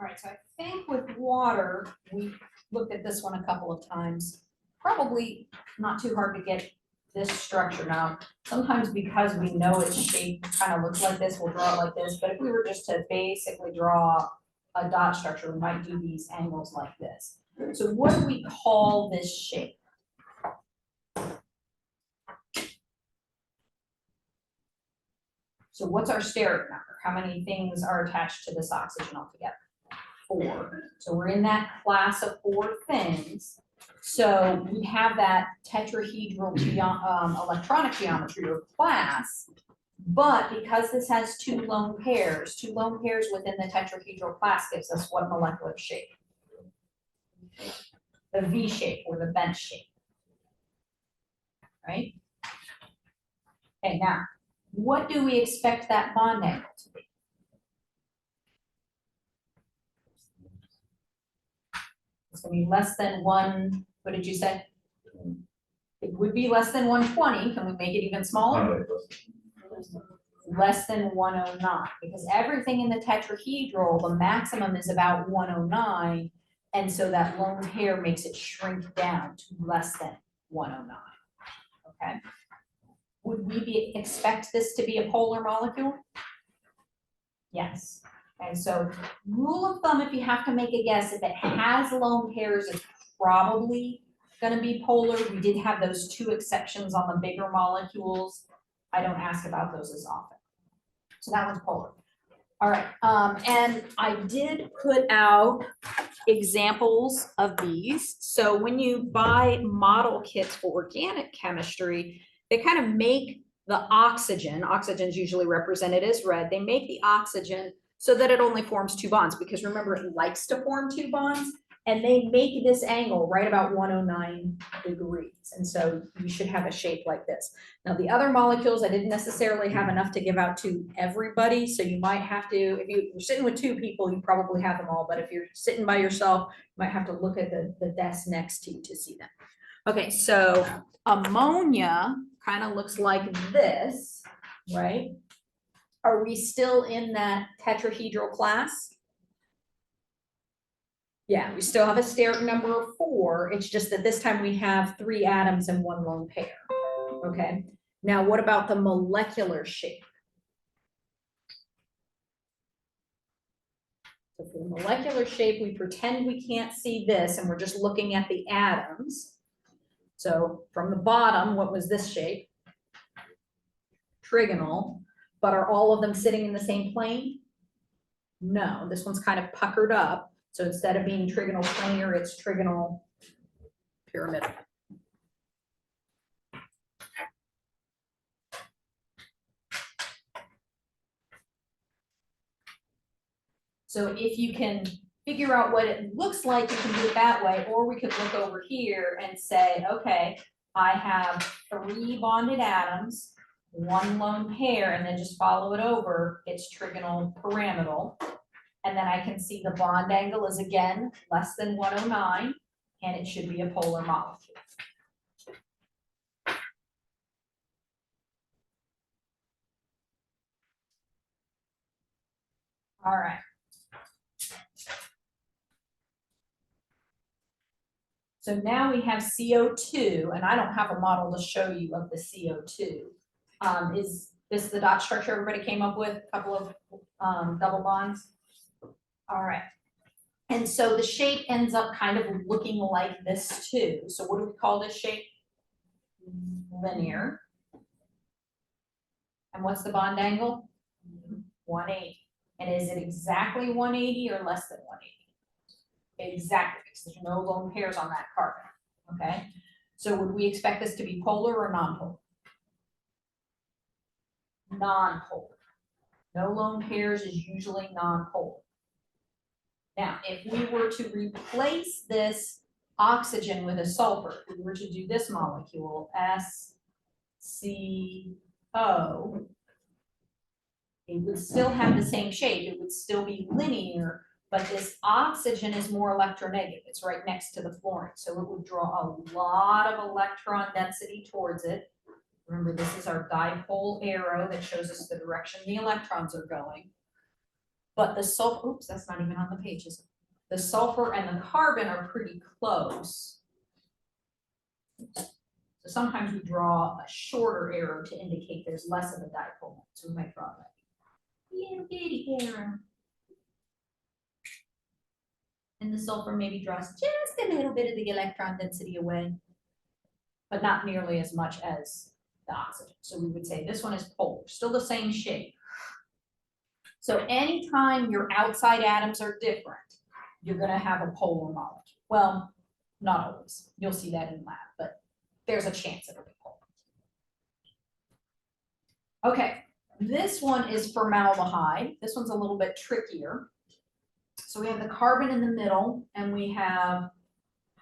All right, so I think with water, we looked at this one a couple of times. Probably not too hard to get this structure now. Sometimes because we know its shape kind of looks like this, we'll draw it like this. But if we were just to basically draw a dot structure, we might do these angles like this. So what do we call this shape? So what's our steric number? How many things are attached to this oxygen altogether? 4. So we're in that class of 4 things. So we have that tetrahedral electronic geometry or class, but because this has 2 lone pairs within the tetrahedral class gives us what molecular shape? The V shape or the bench shape, right? Okay, now, what do we expect that bond angle to be? It's going to be less than 1, what did you say? It would be less than 120. Can we make it even smaller? Less than 109, because everything in the tetrahedral, the maximum is about 109, and so that lone pair makes it shrink down to less than 109, okay? Would we expect this to be a polar molecule? Yes. Okay, so rule of thumb, if you have to make a guess, if it has lone pairs, it's probably going to be polar. We did have those 2 exceptions on the bigger molecules. I don't ask about those as often. So that one's polar. All right, and I did put out examples of these. So when you buy model kits for organic chemistry, they kind of make the oxygen is usually represented as red. They make the oxygen so that it only forms 2 bonds, because remember, it likes to form 2 bonds, and they make this angle right about 109 degrees. And so you should have a shape like this. Now, the other molecules, I didn't necessarily have enough to give out to everybody. So you might have to, if you're sitting with 2 people, you probably have them all. But if you're sitting by yourself, you might have to look at the desk next to you to see them. Okay, so ammonia kind of looks like this, right? Are we still in that tetrahedral class? Yeah, we still have a steric number of 4. It's just that this time we have 3 atoms and 1 lone pair. Okay, now what about the molecular shape? So for the molecular shape, we pretend we can't see this and we're just looking at the atoms. So from the bottom, what was this shape? Trigonal. But are all of them sitting in the same plane? No, this one's kind of puckered up. So instead of being trigonal planar, it's trigonal pyramidal. So if you can figure out what it looks like, you can do it that way, or we could look over here and say, okay, I have 3 bonded atoms, 1 lone pair, and then just follow it over, it's trigonal pyramidal. And then I can see the bond angle is again less than 109, and it should be a polar molecule. All right. So now we have CO2, and I don't have a model to show you of the CO2. Is this the dot structure everybody came up with? A couple of double bonds? All right. And so the shape ends up kind of looking like this too. So what do we call this shape? Linear. And what's the bond angle? 180. And is it exactly 180 or less than 180? Exactly, because there's no lone pairs on that carbon, okay? So would we expect this to be polar or non-polar? Non-polar. No lone pairs is usually non-polar. Now, if we were to replace this oxygen with a sulfur, if we were to do this molecule, SCO, it would still have the same shape. It would still be linear, but this oxygen is more electronegative. It's right next to the fluorine. So it would draw a lot of electron density towards it. Remember, this is our dipole arrow that shows us the direction the electrons are going. But the sulfur, oops, that's not even on the page, is it? The sulfur and the carbon are pretty close. So sometimes we draw a shorter arrow to indicate there's less of a dipole. So we might draw that little bitty arrow. And the sulfur maybe draws just a little bit of the electron density away, but not nearly as much as the oxygen. So we would say this one is polar, still the same shape. So anytime your outside atoms are different, you're gonna have a polar molecule. Well, not always. You'll see that in lab, but there's a chance it'll be polar. Okay, this one is formaldehyde. This one's a little bit trickier. So we have the carbon in the middle and we have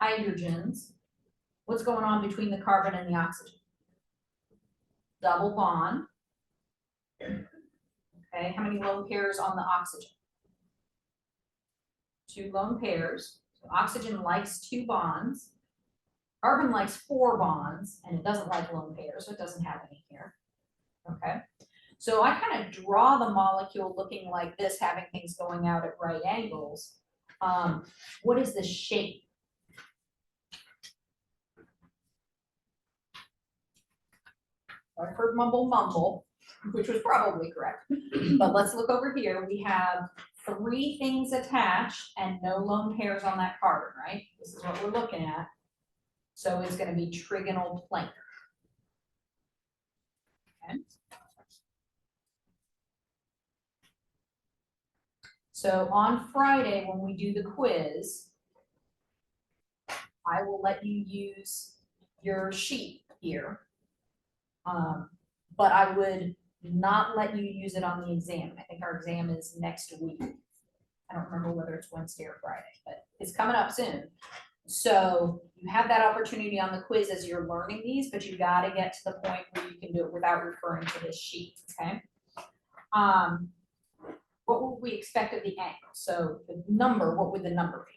hydrogens. What's going on between the carbon and the oxygen? Double bond. Okay, how many lone pairs on the oxygen? 2 lone pairs. So oxygen likes 2 bonds. Carbon likes 4 bonds, and it doesn't like lone pairs, so it doesn't have any here. Okay, so I kind of draw the molecule looking like this, having things going out at right angles. What is the shape? I heard mumble mumble, which was probably correct. But let's look over here. We have 3 things attached and no lone pairs on that carbon, right? This is what we're looking at. So it's going to be trigonal planar. Okay. So on Friday, when we do the quiz, I will let you use your sheet here. But I would not let you use it on the exam. I think our exam is next week. I don't remember whether it's Wednesday or Friday, but it's coming up soon. So you have that opportunity on the quiz as you're learning these, but you got to get to the point where you can do it without referring to this sheet, okay? What would we expect of the angle? So the number, what would the number be?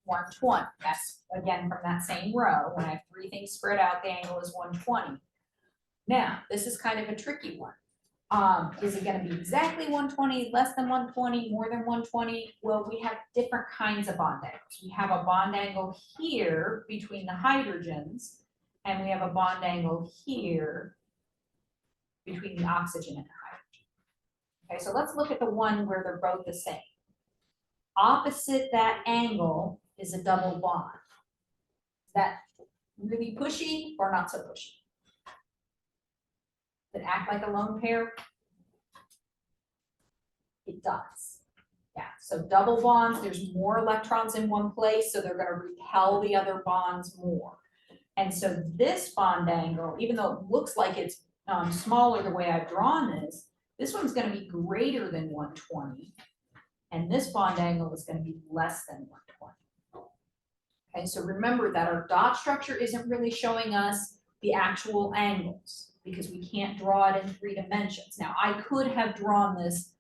120. That's again from that same row. When I have 3 things spread out, the angle is 120. Now, this is kind of a tricky one. Is it going to be exactly 120, less than 120, more than 120? Well, we have different kinds of bond angles. We have a bond angle here between the hydrogens, and we have a bond angle here between the oxygen and the hydrogen. Okay, so let's look at the one where they're both the same. Opposite that angle is a double bond. Is that really pushy or not so pushy? Does it act like a lone pair? It does. Yeah, so double bonds, there's more electrons in one place, so they're going to repel the other bonds more. And so this bond angle, even though it looks like it's smaller the way I've drawn this one's going to be greater than 120. And this bond angle is going to be less than 120. Okay, so remember that our dot structure isn't really showing us the actual angles because we can't draw it in 3 dimensions. Now, I could have drawn this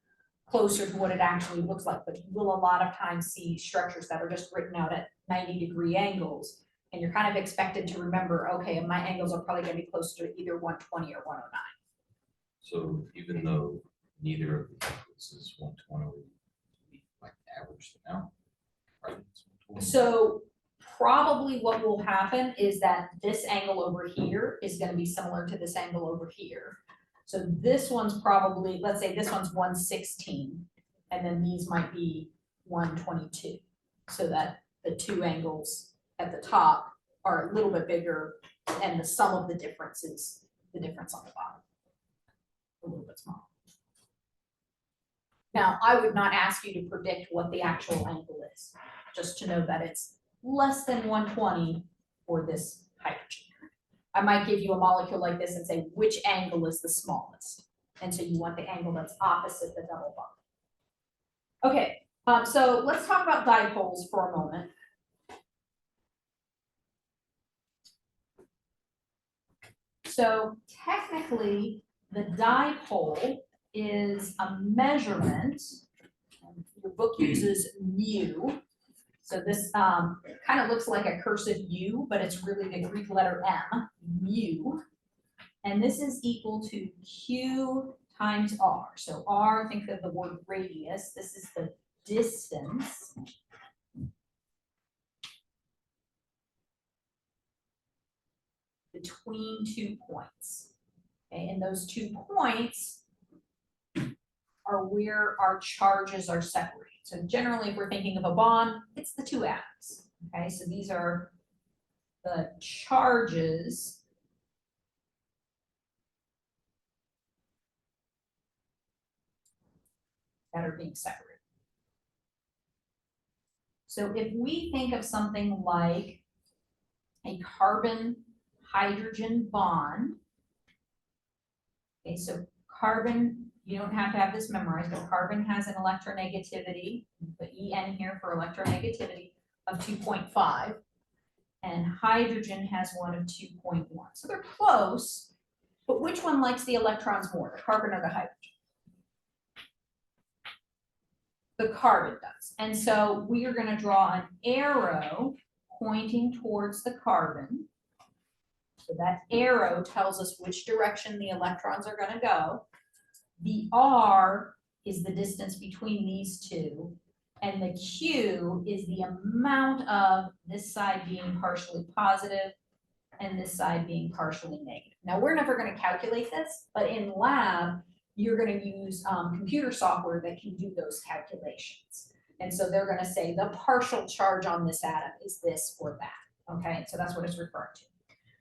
closer to what it actually looks like, but you will a lot of times see structures that are just written out at 90-degree angles, and you're kind of expected to remember, okay, my angles are probably going to be closer to either 120 or 109. So even though neither of the angles is 120, we like average them out, right? So probably what will happen is that this angle over here is going to be similar to this angle over here. So this one's probably, let's say this one's 116, and then these might be 122. So that the 2 angles at the top are a little bit bigger, and the sum of the difference is the difference on the bottom. A little bit smaller. Now, I would not ask you to predict what the actual angle is, just to know that it's less than 120 for this hydrogen. I might give you a molecule like this and say, which angle is the smallest? And so you want the angle that's opposite the double bond. Okay, so let's talk about dipoles for a moment. So technically, the dipole is a measurement. Your book uses mu. So this kind of looks like a cursive U, but it's really the Greek letter M, mu. And this is equal to Q times r. So r, think of the word radius. This is the distance between 2 points. Okay, and those 2 points are where our charges are separated. So generally, if we're thinking of a bond, it's the 2 atoms. Okay, so these are the charges that are being separated. So if we think of something like a carbon-hydrogen bond, okay, so carbon, you don't have to have this memorized, but carbon has an electronegativity, put En here for electronegativity, of 2.5, and hydrogen has one of 2.1. So they're close, but which one likes the electrons more, the carbon or the hydrogen? The carbon does. And so we are going to draw an arrow pointing towards the carbon. So that arrow tells us which direction the electrons are going to go. The R is the distance between these two, and the Q is the amount of this side being partially positive and this side being partially negative. Now, we're never going to calculate this, but in lab, you're going to use computer software that can do those calculations. And so they're going to say the partial charge on this atom is this or that. Okay, so that's what it's referring to.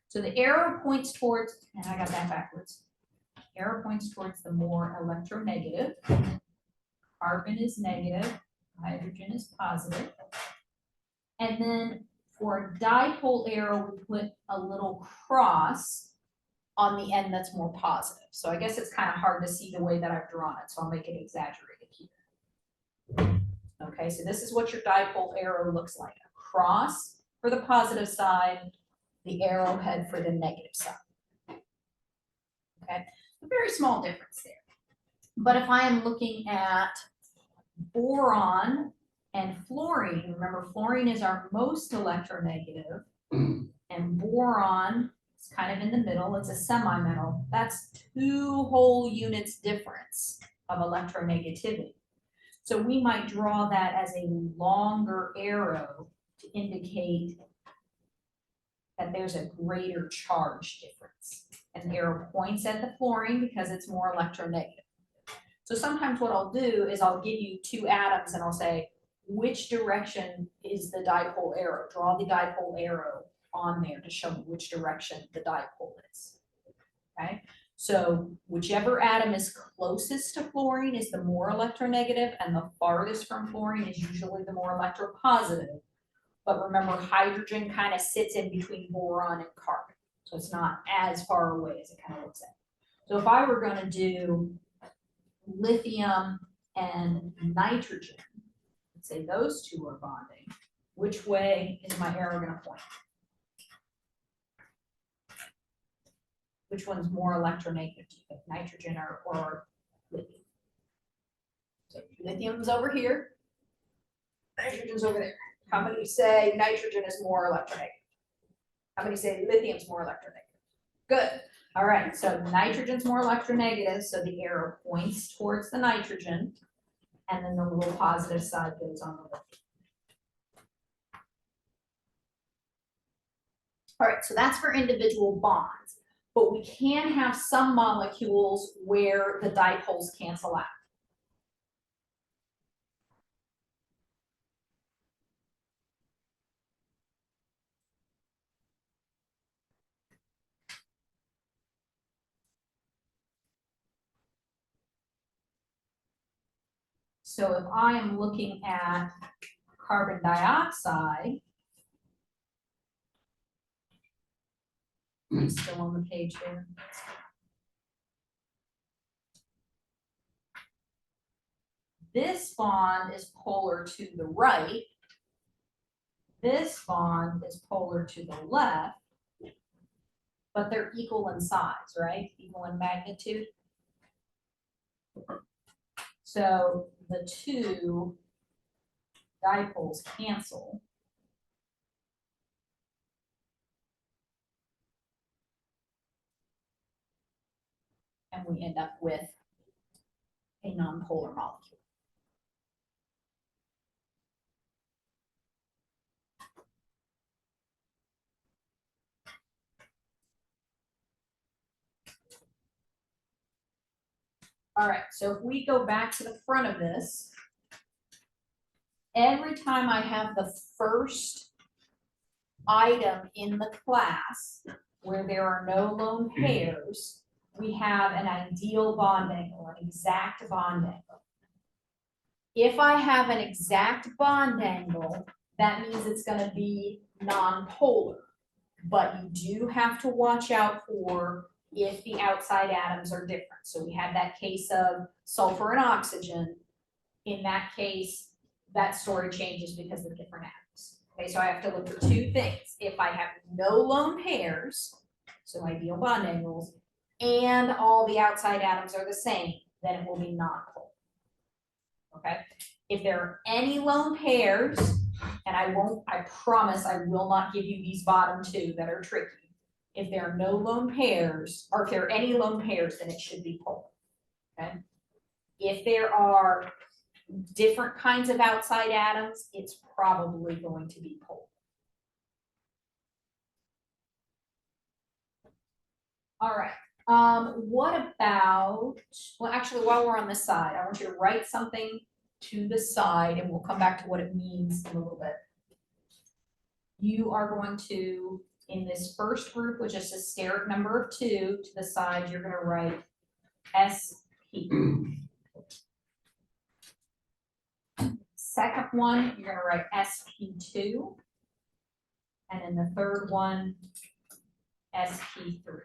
So the arrow points towards, and I got that backwards. Arrow points towards the more electronegative. Carbon is negative, hydrogen is positive. And then for a dipole arrow, we put a little cross on the end that's more positive. So I guess it's kind of hard to see the way that I've drawn it, so I'll make it exaggerated here. Okay, so this is what your dipole arrow looks like. A cross for the positive side, the arrowhead for the negative side. Okay, a very small difference there. But if I am looking at boron and fluorine, remember fluorine is our most electronegative, and boron is kind of in the middle, it's a semi-metal. That's 2 whole units difference of electronegativity. So we might draw that as a longer arrow to indicate that there's a greater charge difference. And the arrow points at the fluorine because it's more electronegative. So sometimes what I'll do is I'll give you 2 atoms and I'll say, which direction is the dipole arrow? Draw the dipole arrow on there to show me which direction the dipole is. Okay, so whichever atom is closest to fluorine is the more electronegative, and the farthest from fluorine is usually the more electropositive. But remember, hydrogen kind of sits in between boron and carbon, so it's not as far away as it kind of looks like. So if I were going to do lithium and nitrogen, let's say those 2 are bonding, which way is my arrow going to point? Which one's more electronegative, do you think, nitrogen or lithium? So lithium's over here, nitrogen's over there. How many say nitrogen is more electronegative? How many say lithium's more electronegative? Good. All right, so nitrogen's more electronegative, so the arrow points towards the nitrogen, and then the little positive side goes on the lithium. All right, so that's for individual bonds, but we can have some molecules where the dipoles cancel out. So if I am looking at carbon dioxide, I'm still on the page here. This bond is polar to the right. This bond is polar to the left, but they're equal in size, right? Equal in magnitude. So the 2 dipoles cancel. And we end up with a nonpolar molecule. All right, so if we go back to the front of this, every time I have the first item in the class where there are no lone pairs, we have an ideal bond angle, an exact bond angle. If I have an exact bond angle, that means it's gonna be nonpolar. But you do have to watch out for if the outside atoms are different. So we had that case of sulfur and oxygen. In that case, that story changes because of different atoms. Okay, so I have to look for two things. If I have no lone pairs, so ideal bond angles, and all the outside atoms are the same, then it will be nonpolar. Okay, if there are any lone pairs, and I promise I will not give you these bottom two that are tricky. If there are no lone pairs, or if there are any lone pairs, then it should be polar. Okay, if there are different kinds of outside atoms, it's probably going to be polar. All right, what about, well, actually, while we're on this side, I want you to write something to the side, and we'll come back to what it means in a little bit. You are going to, in this first group, which is a steric number of 2, to the side, you're gonna write SP. Second one, you're gonna write SP2. And then the third one, SP3.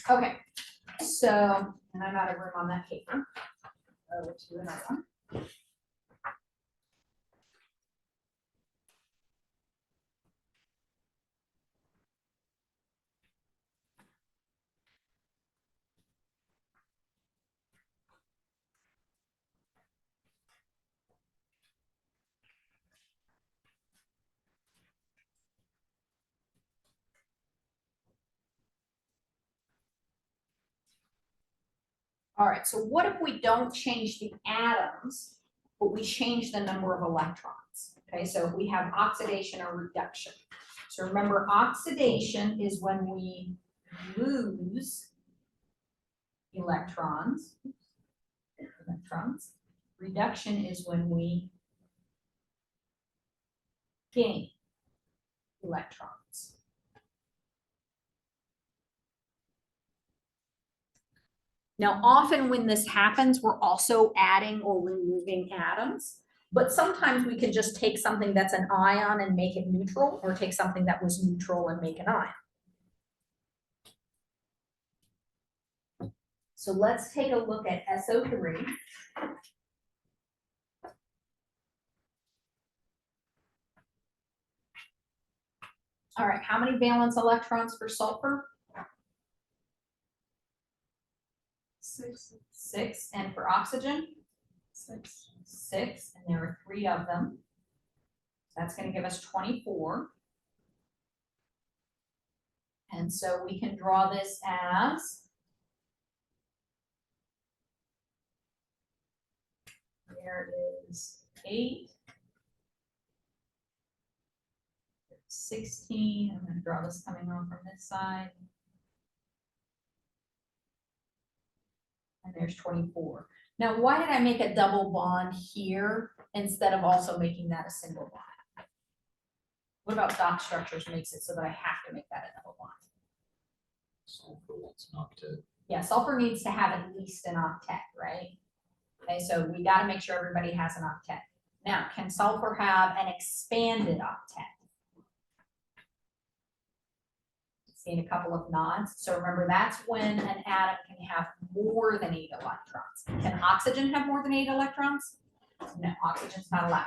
Okay, so, and I'm out of room on that paper. Over to another one. All right, so what if we don't change the atoms, but we change the number of electrons? Okay, so we have oxidation or reduction. So remember, oxidation is when we lose electrons. Reduction is when we gain electrons. Now, often when this happens, we're also adding or removing atoms, but sometimes we can just take something that's an ion and make it neutral, or take something that was neutral and make an ion. So let's take a look at SO3. All right, how many valence electrons for sulfur? 6. 6, and for oxygen? 6. 6, and there are 3 of them. That's going to give us 24. And so we can draw this as, there is 8, 16, I'm going to draw this coming on from this side. And there's 24. Now, why did I make a double bond here instead of also making that a single bond? What about dot structures makes it so that I have to make that a double bond? Sulfur wants an octet. Yeah, sulfur needs to have at least an octet, right? Okay, so we got to make sure everybody has an octet. Now, can sulfur have an expanded octet? Seen a couple of nods. So remember, that's when an atom can have more than 8 electrons. Can oxygen have more than 8 electrons? No, oxygen's not allowed.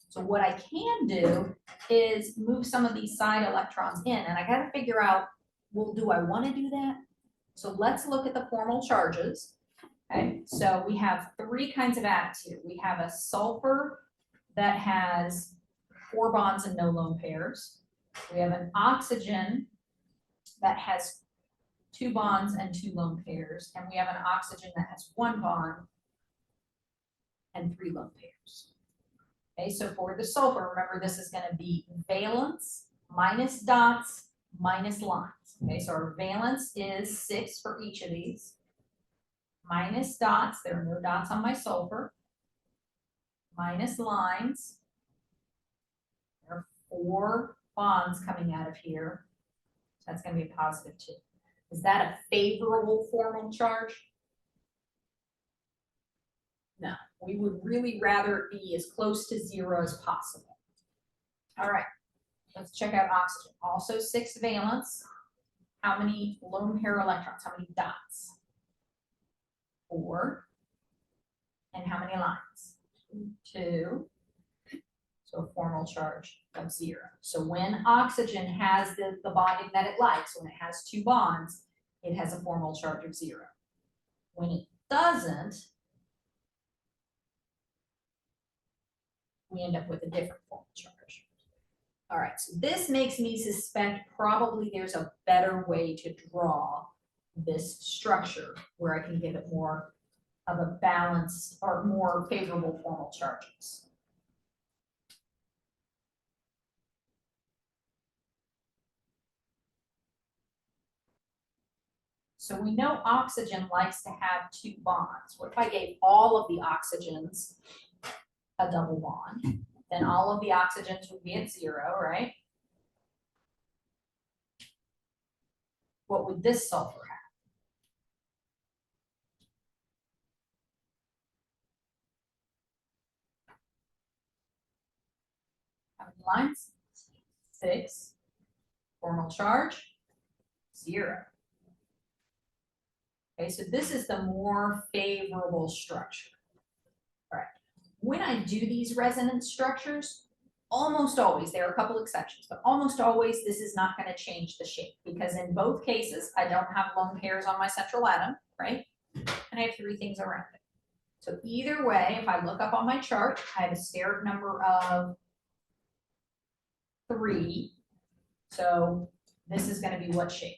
So what I can do is move some of these side electrons in, and I got to figure out, well, do I want to do that? So let's look at the formal charges. Okay, so we have 3 kinds of atoms here. We have a sulfur that has 4 bonds and no lone pairs. We have an oxygen that has 2 bonds and 2 lone pairs, and we have an oxygen that has 1 bond and 3 lone pairs. Okay, so for the sulfur, remember this is going to be valence minus dots minus lines. Okay, so our valence is 6 for each of these, minus dots, there are no dots on my sulfur, minus lines, there are 4 bonds coming out of here, so that's going to be a positive 2. Is that a favorable formal charge? No, we would really rather it be as close to 0 as possible. All right, let's check out oxygen. Also 6 valence. How many lone pair electrons? How many dots? 4. And how many lines? 2. So a formal charge of 0. So when oxygen has the bonding that it likes, when it has 2 bonds, it has a formal charge of 0. When it doesn't, we end up with a different formal charge. All right, so this makes me suspect probably there's a better way to draw this structure where I can give it more of a balanced or more favorable formal charges. So we know oxygen likes to have 2 bonds. What if I gave all of the oxygens a double bond? Then all of the oxygens would be at 0, right? What would this sulfur have? How many lines? 6. Formal charge? 0. Okay, so this is the more favorable structure. All right. When I do these resonance structures, almost always, there are a couple exceptions, but almost always this is not going to change the shape because in both cases, I don't have lone pairs on my central atom, right? And I have 3 things around it. So either way, if I look up on my chart, I have a steric number of 3. So this is going to be what shape?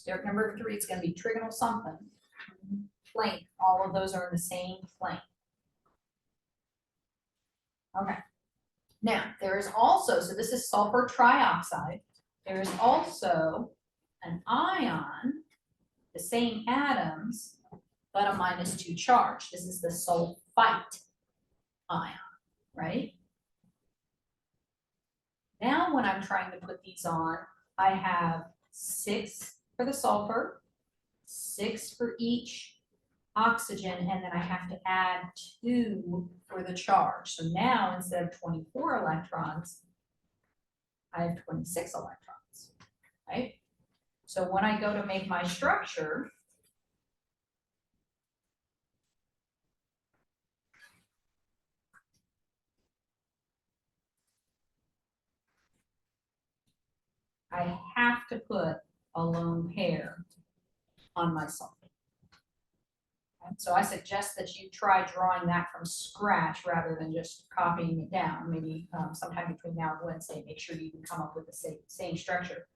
Steric number of 3, it's going to be trigonal something. Plane, all of those are in the same plane. Okay. Now, there is also, so this is sulfur trioxide. There is also an ion, the same atoms, but a -2 charge. This is the sulfite ion, right? Now, when I'm trying to put these on, I have 6 for the sulfur, 6 for each oxygen, and then I have to add 2 for the charge. So now instead of 24 electrons, I have 26 electrons, right? So when I go to make my structure, I have to put a lone pair on my sulfur. So I suggest that you try drawing that from scratch rather than just copying it down. Maybe sometime between now and Wednesday, make sure you can come up with the same structure.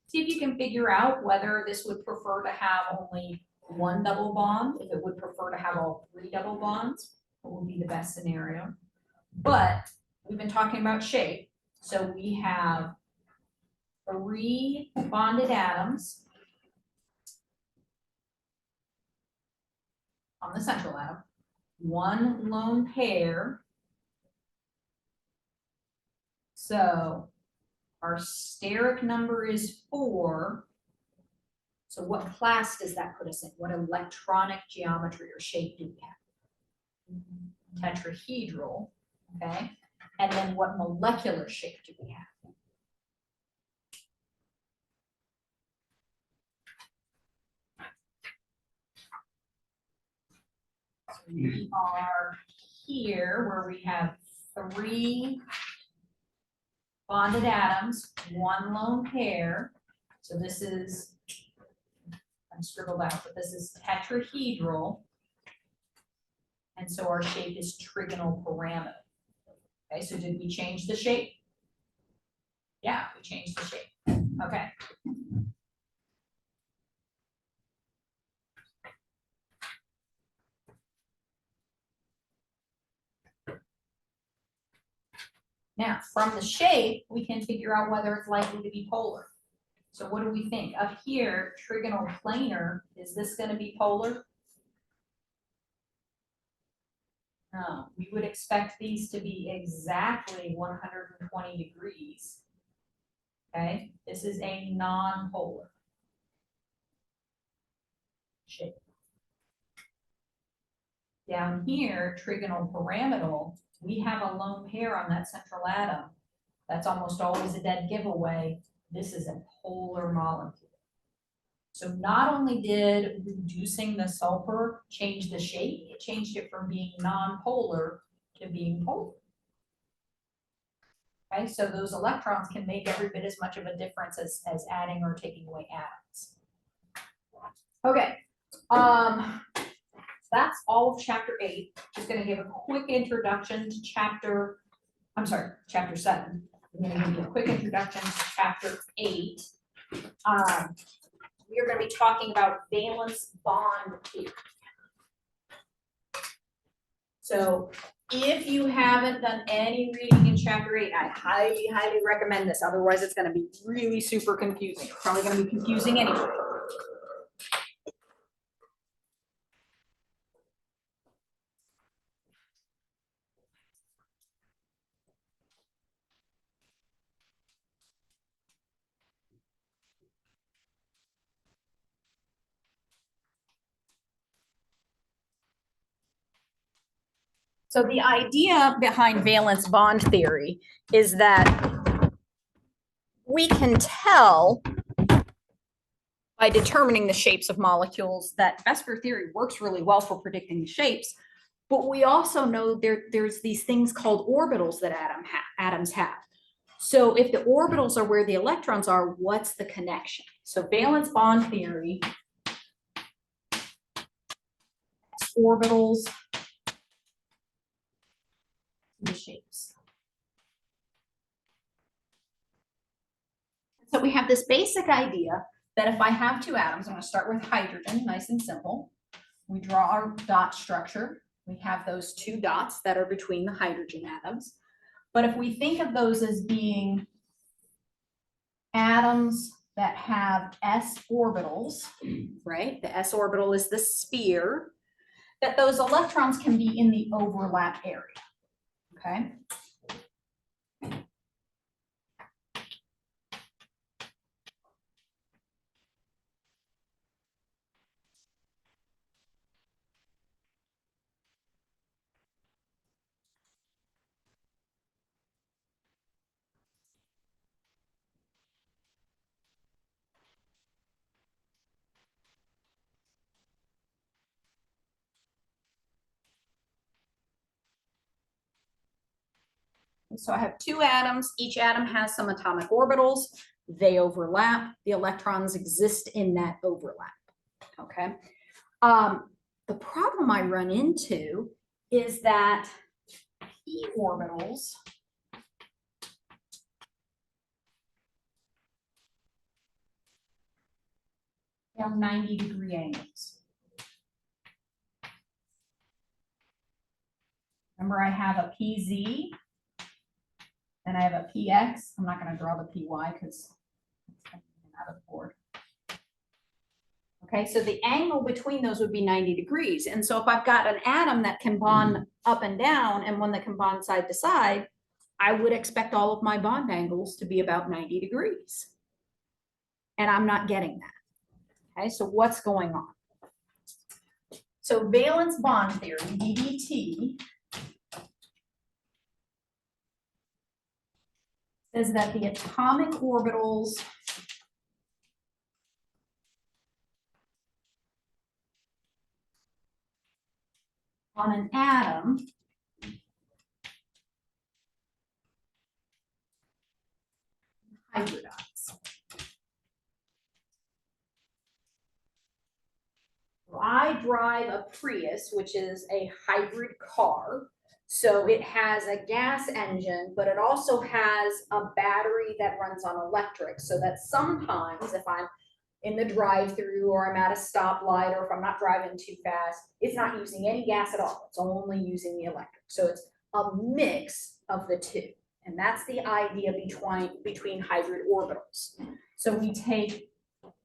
See if you can figure out whether this would prefer to have only 1 double bond, if it would prefer to have all 3 double bonds, what would be the best scenario. But we've been talking about shape. So we have 3 bonded atoms on the central atom, 1 lone pair. So our steric number is 4. So what class does that put us in? What electronic geometry or shape do we have? Tetrahedral, okay? And then what molecular shape do we have? So we are here where we have 3 bonded atoms, 1 lone pair. So this is, I'm scribbled out, but this is tetrahedral. And so our shape is trigonal pyramidal. Okay, so did we change the shape? Yeah, we changed the shape. Okay. Now, from the shape, we can figure out whether it's likely to be polar. So what do we think? Up here, trigonal planar, is this going to be polar? No, we would expect these to be exactly 120 degrees. Okay, this is a non-polar shape. Down here, trigonal pyramidal, we have a lone pair on that central atom. That's almost always a dead giveaway. This is a polar molecule. So not only did reducing the sulfur change the shape, it changed it from being non-polar to being polar. Okay, so those electrons can make every bit as much of a difference as adding or taking away atoms. Okay, that's all of chapter 8. Just going to give a quick introduction to chapter 7. I'm going to give you a quick introduction to chapter 8. We are going to be talking about valence bond theory. So if you haven't done any reading in chapter 8, I highly, highly recommend this. Otherwise, it's going to be really super confusing. It's probably going to be confusing anyway. So the idea behind valence bond theory is that we can tell by determining the shapes of molecules that VSEPR theory works really well for predicting the shapes, but we also know there's these things called orbitals that atoms have. So if the orbitals are where the electrons are, what's the connection? So valence bond theory, orbitals, the shapes. So we have this basic idea that if I have two atoms, I'm going to start with hydrogen, nice and simple. We draw our dot structure. We have those two dots that are between the hydrogen atoms. But if we think of those as being atoms that have s orbitals, right? The s orbital is the sphere, that those electrons can be in the overlap area, okay? So I have two atoms. Each atom has some atomic orbitals. They overlap. The electrons exist in that overlap. Okay. The problem I run into is that p orbitals have 90-degree angles. Remember, I have a PZ and I have a PX. I'm not going to draw the PY because it's out of the board. Okay, so the angle between those would be 90 degrees. And so if I've got an atom that can bond up and down and one that can bond side to side, I would expect all of my bond angles to be about 90 degrees. And I'm not getting that. Okay, so what's going on? So valence bond theory, VBT, says that the atomic orbitals on an atom hybridize. So I drive a Prius, which is a hybrid car. So it has a gas engine, but it also has a battery that runs on electric, so that sometimes if I'm in the drive-through or I'm at a stoplight or if I'm not driving too fast, it's not using any gas at all. It's only using the electric. So it's a mix of the two. And that's the idea between hybrid orbitals. So we take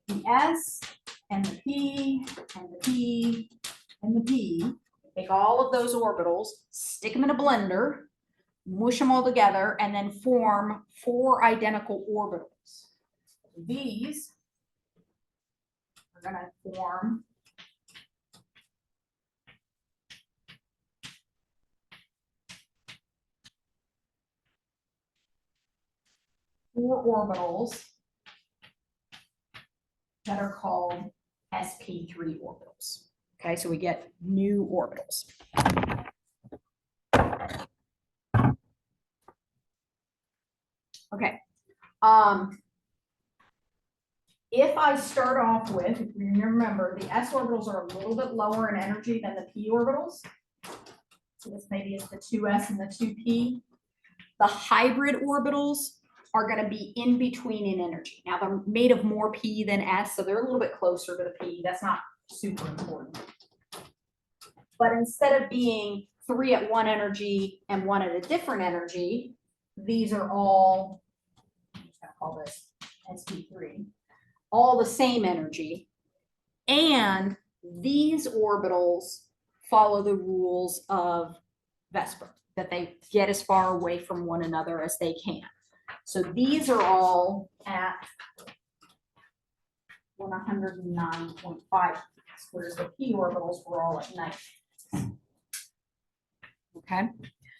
the S and the P and the P and the P, take all of those orbitals, stick them in a blender, mush them all together, and then form 4 identical orbitals. These are going to form four orbitals that are called sp3 orbitals. Okay, so we get new orbitals. Okay. If I start off with, if you remember, the s orbitals are a little bit lower in energy than the p orbitals. So this maybe is the 2s and the 2p. The hybrid orbitals are going to be in between in energy. Now they're made of more p than s, so they're a little bit closer to the p. That's not super important. But instead of being 3 at one energy and 1 at a different energy, these are all, I'm just going to call this sp3, all the same energy. And these orbitals follow the rules of VSEPR, that they get as far away from one another as they can. So these are all at 109.5, whereas the p orbitals were all at 90. Okay,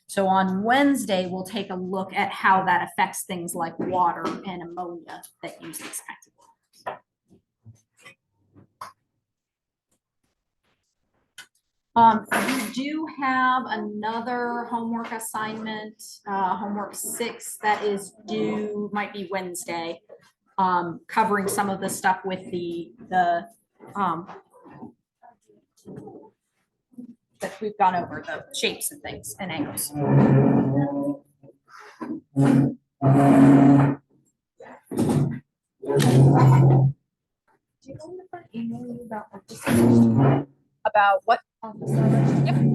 so on Wednesday, we'll take a look at how that affects things like water and ammonia that use these kinds of orbitals. We do have another homework assignment, homework 6, that is due, might be Wednesday, covering some of the stuff with the that we've gone over, the shapes and things and angles. Do you know if I emailed you about what? Yep.